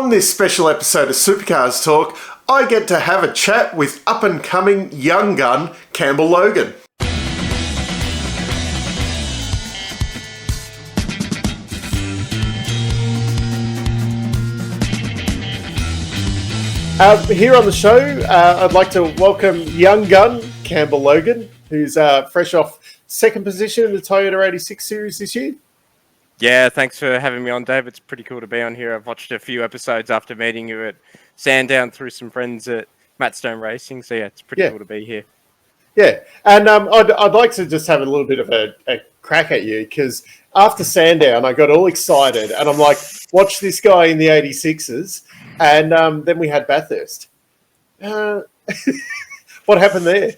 On this special episode of Supercars Talk, I get to have a chat with up-and-coming young gun Campbell Logan. Here on the show, I'd like to welcome young gun Campbell Logan, who's fresh off second position in the Toyota 86 series this year. Yeah, thanks for having me on, Dave. It's pretty cool to be on here. I've watched a few episodes after meeting you at Sandown through some friends at Matt Stone Racing. So yeah, it's pretty cool to be here. Yeah, and I'd like to just have a little bit of a crack at you, because after Sandown, I got all excited, and I'm like, watch this guy in the 86s, and then we had Bathurst. What happened there?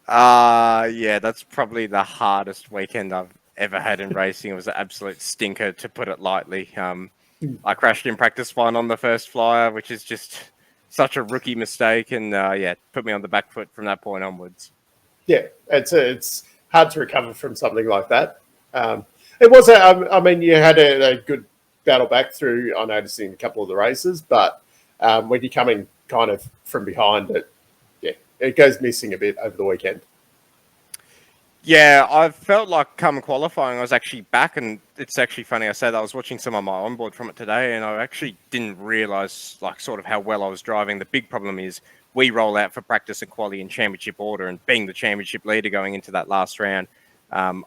Yeah, that's probably the hardest weekend I've ever had in racing. It was an absolute stinker, to put it lightly. I crashed in practice fine on the first flyer, which is just such a rookie mistake, and put me on the back foot from that point onwards. Yeah, it's hard to recover from something like that. It was, I mean, you had a good battle back through, I noticed, in a couple of the races, but when you're coming kind of from behind, it goes missing a bit over the weekend. Yeah, I felt like come qualifying, I was actually back, and it's actually funny I say that. I was watching some of my onboard from it today, and I actually didn't realise sort of how well I was driving. The big problem is we roll out for practice and quali in championship order, and being the championship leader going into that last round, and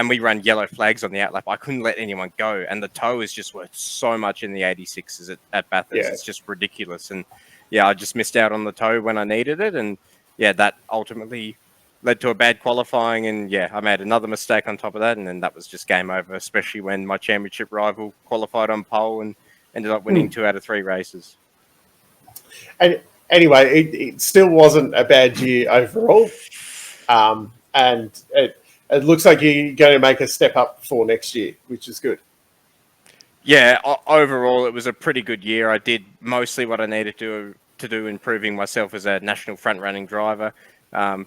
we run yellow flags on the outlap. I couldn't let anyone go, and the tow is just worth so much in the 86s at Bathurst. Yeah. It's just ridiculous, and I just missed out on the tow when I needed it, and that ultimately led to a bad qualifying, and I made another mistake on top of that, and then that was just game over, especially when my championship rival qualified on pole and ended up winning 2 out of 3 races. And anyway, it still wasn't a bad year overall, and it looks like you're going to make a step up for next year, which is good. Yeah, overall it was a pretty good year. I did mostly what I needed to do, improving myself as a national front-running driver.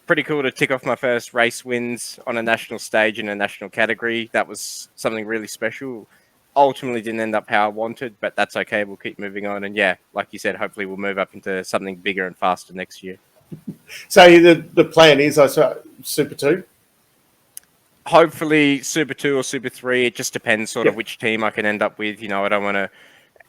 Pretty cool to tick off my first race wins on a national stage in a national category. That was something really special. Ultimately didn't end up how I wanted, but that's okay. We'll keep moving on. And like you said, hopefully we'll move up into something bigger and faster next year. So the plan is Super 2? Hopefully Super 2 or Super 3. It just depends sort of which team I can end up with. I don't want to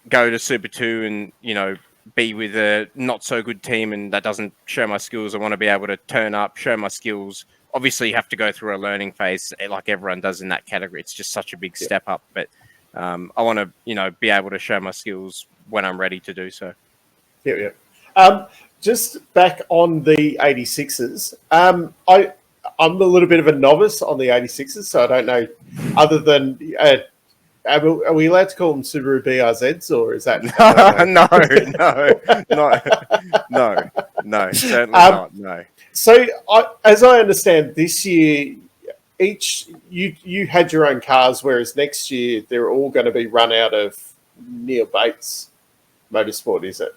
go to Super 2 and, be with a not so good team and that doesn't show my skills. I want to be able to turn up, show my skills. Obviously you have to go through a learning phase like everyone does in that category. It's just such a big step up, but I want to, be able to show my skills when I'm ready to do so. Just back on the 86s, I'm a little bit of a novice on the 86s, so I don't know, other than are we allowed to call them Subaru BRZs, or is that... No, certainly not, no. So, as I understand, this year, you had your own cars, whereas next year, they're all going to be run out of Neil Bates Motorsport, is it?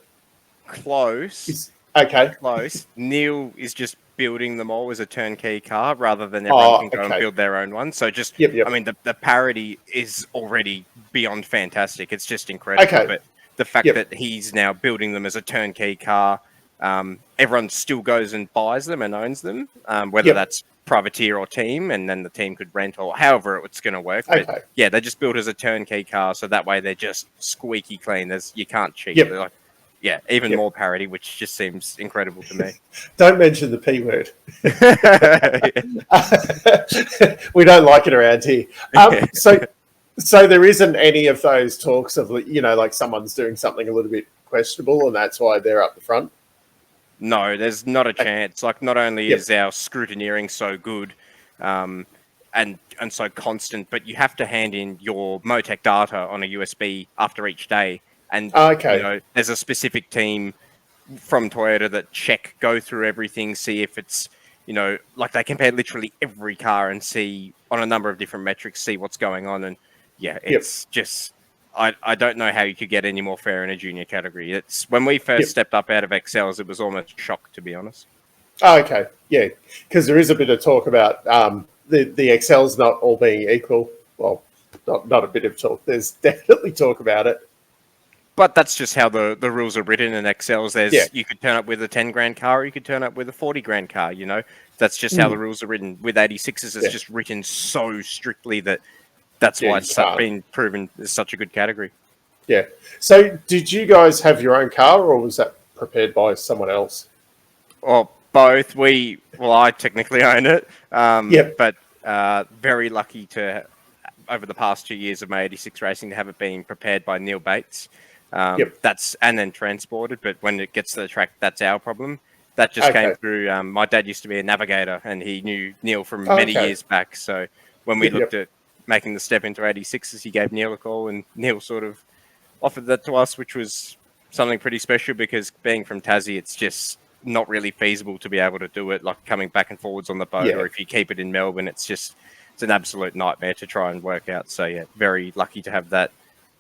Close. Okay. Close. Neil is just building them all as a turnkey car rather than everyone can go and build their own one. So just, I mean, the parity is already beyond fantastic. It's just incredible. Okay. But the fact that he's now building them as a turnkey car, everyone still goes and buys them and owns them, whether that's privateer or team, and then the team could rent or however it's going to work. Okay. But they're just built as a turnkey car. So that way they're just squeaky clean. You can't cheat. They're like, even more parity, which just seems incredible to me. Don't mention the P word. We don't like it around here. So there isn't any of those talks of, like someone's doing something a little bit questionable and that's why they're up the front? No, there's not a chance. Like, not only is our scrutineering so good and so constant, but you have to hand in your Motec data on a USB after each day. And there's a specific team from Toyota that go through everything, see if it's, like they compare literally every car and see on a number of different metrics, see what's going on. And it's just, I don't know how you could get any more fair in a junior category. It's when we first stepped up out of XLs, it was almost a shock, to be honest. Okay. Yeah. Because there is a bit of talk about the XLs not all being equal. Well, not a bit of talk. There's definitely talk about it. But that's just how the rules are written in Excels. Yeah. You could turn up with a 10 grand car, or you could turn up with a 40 grand car. That's just how the rules are written. With 86s, it's just written so strictly that's why it's been proven as such a good category. Yeah. So, did you guys have your own car, or was that prepared by someone else? Well, both. I technically own it. But very lucky to, over the past 2 years of my 86 racing, to have it being prepared by Neil Bates. And then transported. But when it gets to the track, that's our problem. That just came through. My dad used to be a navigator, and he knew Neil from many years back. So when we looked at making the step into 86s, he gave Neil a call, and Neil sort of offered that to us, which was something pretty special because being from Tassie, it's just not really feasible to be able to do it, like coming back and forwards on the boat, or if you keep it in Melbourne, it's an absolute nightmare to try and work out. So yeah, very lucky to have that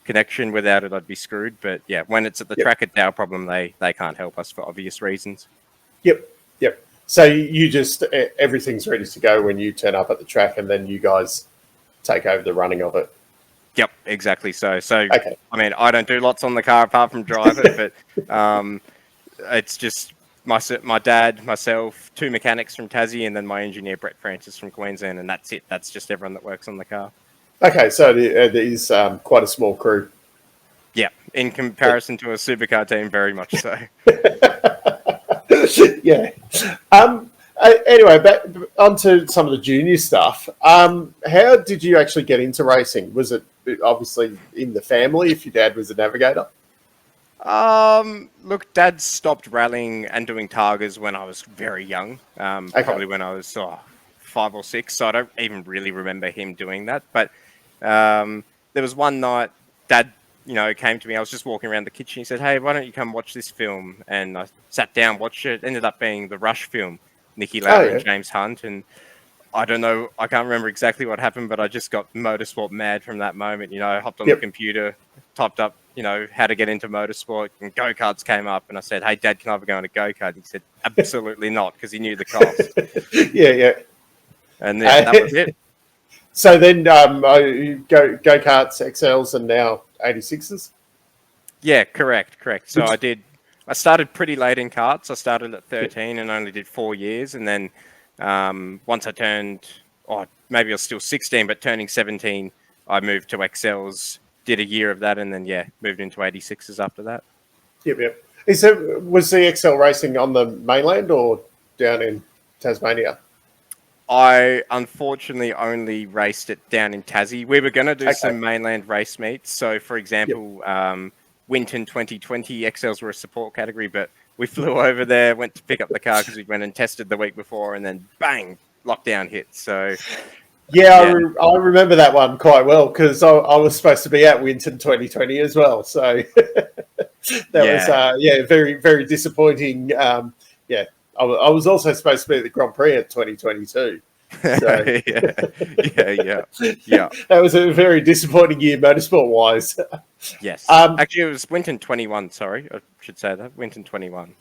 connection. Without it, I'd be screwed. But yeah, when it's at the track, it's our problem. They can't help us for obvious reasons. Yep. So you just, everything's ready to go when you turn up at the track, and then you guys take over the running of it. Yep, exactly. So okay. I mean, I don't do lots on the car apart from drive it, but it's just my dad, myself, 2 mechanics from Tassie, and then my engineer Brett Francis from Queensland, and that's it. That's just everyone that works on the car. Okay, so it is quite a small crew. Yeah, in comparison to a supercar team, very much so. Yeah. Anyway, back onto some of the junior stuff. How did you actually get into racing? Was it obviously in the family if your dad was a navigator? Look, Dad stopped rallying and doing targas when I was very young. Probably when I was 5 or 6. So I don't even really remember him doing that. But there was one night, Dad, came to me. I was just walking around the kitchen. He said, "Hey, why don't you come watch this film?" And I sat down, watched it. It ended up being the Rush film, Nicky Lauda and James Hunt. And I don't know, I can't remember exactly what happened, but I just got motorsport mad from that moment. I hopped on the computer, typed up, how to get into motorsport, and go-karts came up. And I said, "Hey, Dad, can I ever go on a go-kart?" He said, "Absolutely not," because he knew the cost. Yeah. And then that was it. So then go-karts, XLs, and now 86s? Yeah, correct. So I started pretty late in karts. I started at 13 and only did 4 years. And then once I turned, maybe I was still 16, but turning 17, I moved to XLs, did a year of that, and then, moved into 86s after that. Yep. Was the XL racing on the mainland or down in Tasmania? I unfortunately only raced it down in Tassie. We were going to do some mainland race meets. So, for example, Winton 2020, XLs were a support category, but we flew over there, went to pick up the car because we went and tested the week before, and then bang, lockdown hit. So, I remember that one quite well because I was supposed to be at Winton 2020 as well. So that was very, very disappointing. I was also supposed to be at the Grand Prix at 2022. So. Yeah. That was a very disappointing year, motorsport-wise. Yes. Actually, it was Winton 21, sorry. I should say that. Winton 21.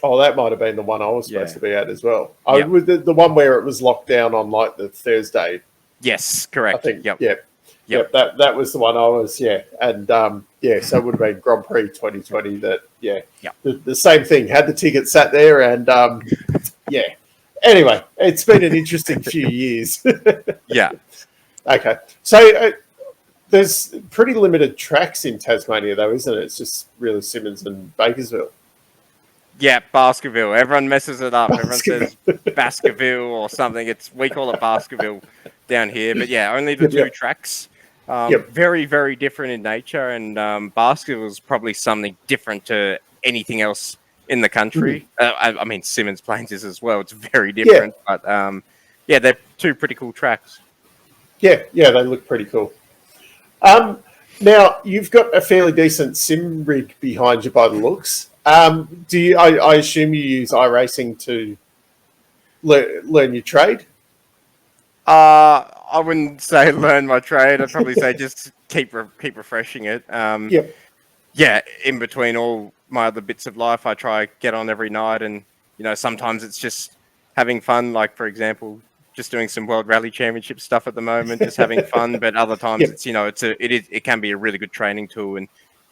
Oh, that might have been the one I was supposed to be at as well. With the one where it was locked down on, like, the Thursday. Yes, correct. I think, Yep. That was the one I was, And, so it would have been Grand Prix 2020 that, the same thing. Had the ticket sat there and, Anyway, it's been an interesting few years. Yeah. Okay. So there's pretty limited tracks in Tasmania, though, isn't it? It's just really Simmons and Bakersville. Yeah, Baskerville. Everyone messes it up. Everyone says Baskerville or something. We call it Baskerville down here. But only the 2 tracks. Very, very different in nature. And Baskerville is probably something different to anything else in the country. I mean, Simmons Plains is as well. It's very different. But they're 2 pretty cool tracks. Yeah, they look pretty cool. Now, you've got a fairly decent sim rig behind you by the looks. I assume you use iRacing to learn your trade? I wouldn't say learn my trade. I'd probably say just keep refreshing it. In between all my other bits of life, I try get on every night, and sometimes it's just having fun. Like, for example, just doing some World Rally Championship stuff at the moment, just having fun. But other times, it can be a really good training tool, and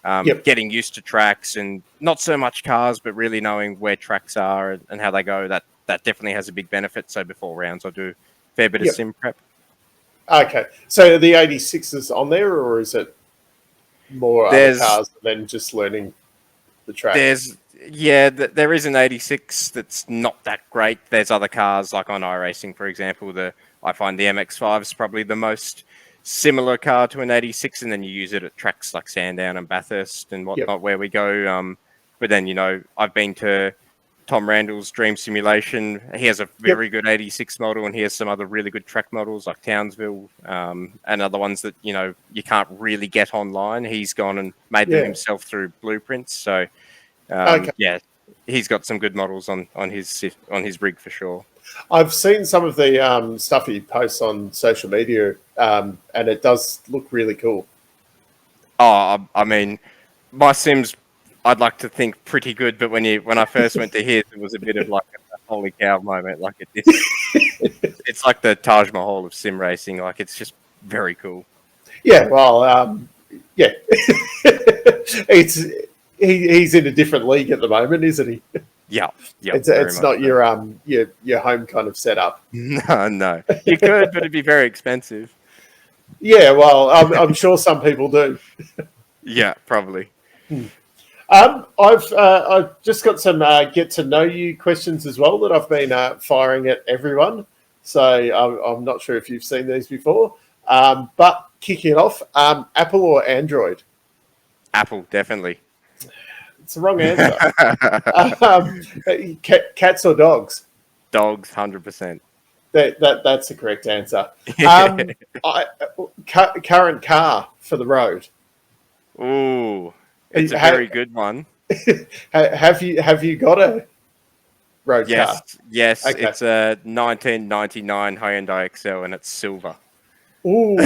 getting used to tracks and not so much cars, but really knowing where tracks are and how they go. That definitely has a big benefit. So before rounds, I do a fair bit of sim prep. Okay. So are the 86s on there, or is it more other cars than just learning the track? There is an 86 that's not that great. There's other cars like on iRacing, for example. I find the MX-5 is probably the most similar car to an 86, and then you use it at tracks like Sandown and Bathurst and whatnot where we go. But then, I've been to Tom Randall's Dream Simulation. He has a very good 86 model, and he has some other really good track models like Townsville and other ones that, you can't really get online. He's gone and made them himself through blueprints. So, he's got some good models on his rig for sure. I've seen some of the stuff he posts on social media, and it does look really cool. Oh, I mean, my sims, I'd like to think pretty good, but when I first went to his, it was a bit of like a holy cow moment. Like it's like the Taj Mahal of sim racing. Like it's just very cool. Yeah, well, he's in a different league at the moment, isn't he? Yeah. It's not your home kind of setup. No. You could, but it'd be very expensive. Yeah, well, I'm sure some people do. Yeah, probably. I've just got some get to know you questions as well that I've been firing at everyone. So I'm not sure if you've seen these before. But kicking it off, Apple or Android? Apple, definitely. It's the wrong answer. Cats or dogs? Dogs, 100%. That's the correct answer. Current car for the road. Ooh, it's a very good one. Have you got a road car? Yes. Okay. It's a 1999 Hyundai XL and it's silver. Ooh.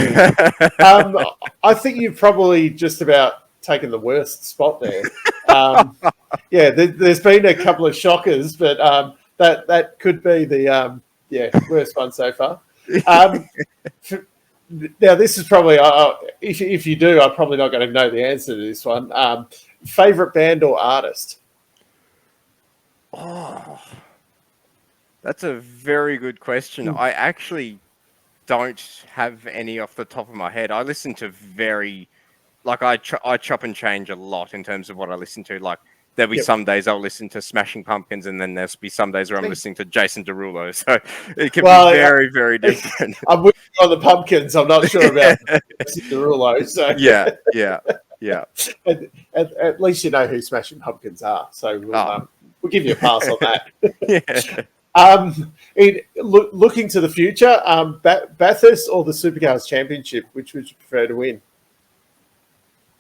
I think you've probably just about taken the worst spot there. There's been a couple of shockers, but that could be the worst one so far. Now, this is probably if you do, I'm probably not going to know the answer to this one. Favorite band or artist? Oh, that's a very good question. I actually don't have any off the top of my head. I listen to I chop and change a lot in terms of what I listen to. Like there'll be some days I'll listen to Smashing Pumpkins, and then there'll be some days where I'm listening to Jason Derulo. So it can be very, very different. I'm with you on the Pumpkins. I'm not sure about Jason Derulo. So yeah. At least you know who Smashing Pumpkins are. So we'll give you a pass on that. Looking to the future, Bathurst or the Supercars Championship, which would you prefer to win?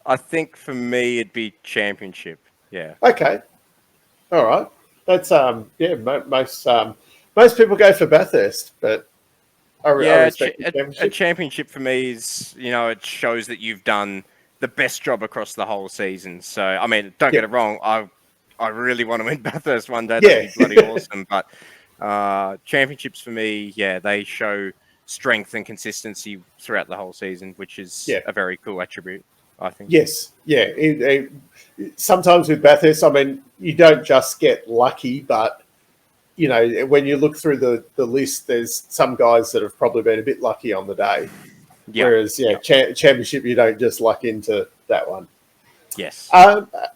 I think for me it'd be Championship. Yeah. Okay. All right. That's most people go for Bathurst, but I respect the championship. A championship for me is it shows that you've done the best job across the whole season. So I mean, don't get it wrong. I really want to win Bathurst one day. That'd be bloody awesome. But championships for me, they show strength and consistency throughout the whole season, which is a very cool attribute, I think. Yes, sometimes with Bathurst, I mean, you don't just get lucky, but when you look through the list, there's some guys that have probably been a bit lucky on the day. Yep. Whereas, championship, you don't just luck into that one. Yes.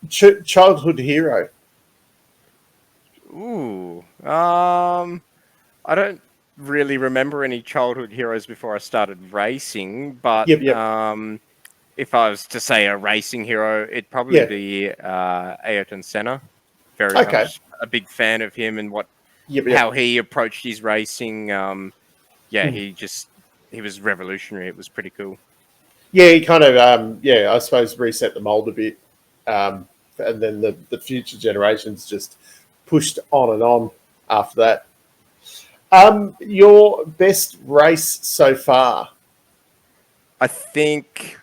Childhood hero. Ooh. I don't really remember any childhood heroes before I started racing, but if I was to say a racing hero, it'd probably be Ayrton Senna. Very much a big fan of him and how he approached his racing. He was revolutionary. It was pretty cool. Yeah, he kind of I suppose reset the mold a bit, and then the future generations just pushed on and on after that. Your best race so far? I think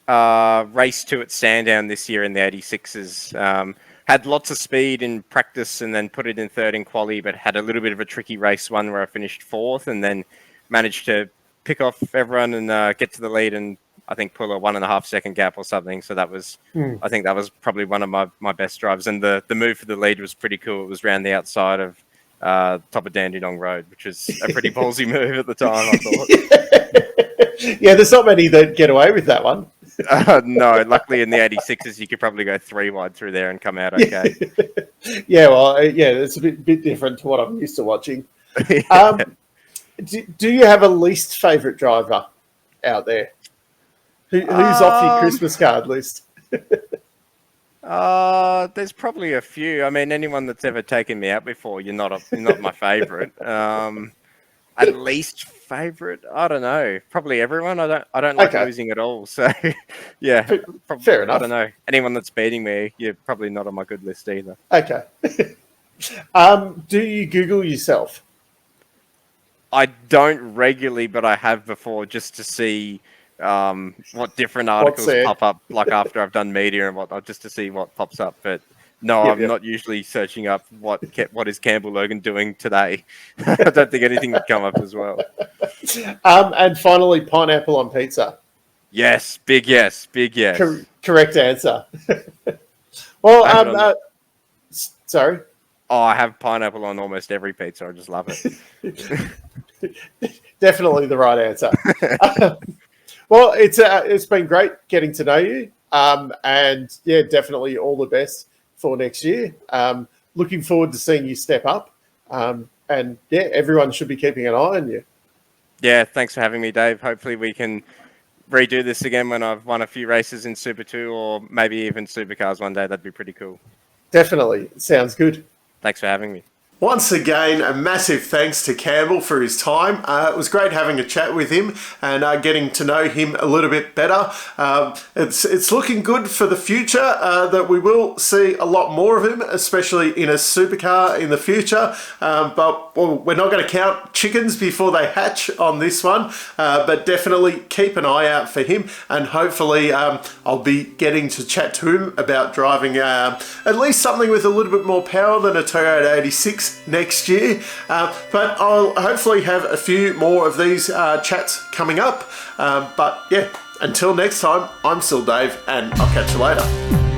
race 2 at Sandown this year in the 86s. Had lots of speed in practice and then put it in third in quali, but had a little bit of a tricky race one where I finished fourth and then managed to pick off everyone and get to the lead and I think, pull a 1.5 second gap or something. So that was, I think that was probably one of my best drives. And the move for the lead was pretty cool. It was round the outside of top of Dandenong Road, which was a pretty ballsy move at the time, I thought. Yeah, there's not many that get away with that one. No, luckily in the 86s, you could probably go 3 wide through there and come out okay. Yeah, well, yeah, it's a bit different to what I'm used to watching. Do you have a least favourite driver out there? Who's off your Christmas card list? There's probably a few. I mean, anyone that's ever taken me out before, you're not my favourite. At least favourite, I don't know. Probably everyone. I don't like losing at all. So, yeah, fair enough. I don't know. Anyone that's beating me, you're probably not on my good list either. Okay. Do you Google yourself? I don't regularly, but I have before, just to see what different articles pop up, like after I've done media and whatnot, just to see what pops up. But no, I'm not usually searching up what is Campbell Logan doing today. I don't think anything would come up as well. And finally, pineapple on pizza. Yes, big yes. Correct answer. Well, sorry. Oh, I have pineapple on almost every pizza. I just love it. Definitely the right answer. Well, it's been great getting to know you. And yeah, definitely all the best for next year. Looking forward to seeing you step up. And yeah, everyone should be keeping an eye on you. Yeah, thanks for having me, Dave. Hopefully we can redo this again when I've won a few races in Super 2 or maybe even Supercars one day. That'd be pretty cool. Definitely. Sounds good. Thanks for having me. Once again, a massive thanks to Campbell for his time. It was great having a chat with him and getting to know him a little bit better. It's looking good for the future that we will see a lot more of him, especially in a supercar in the future. But we're not going to count chickens before they hatch on this one. But definitely keep an eye out for him, and hopefully I'll be getting to chat to him about driving at least something with a little bit more power than a Toyota 86 next year, but I'll hopefully have a few more of these chats coming up. But yeah, until next time, I'm still Dave, and I'll catch you later.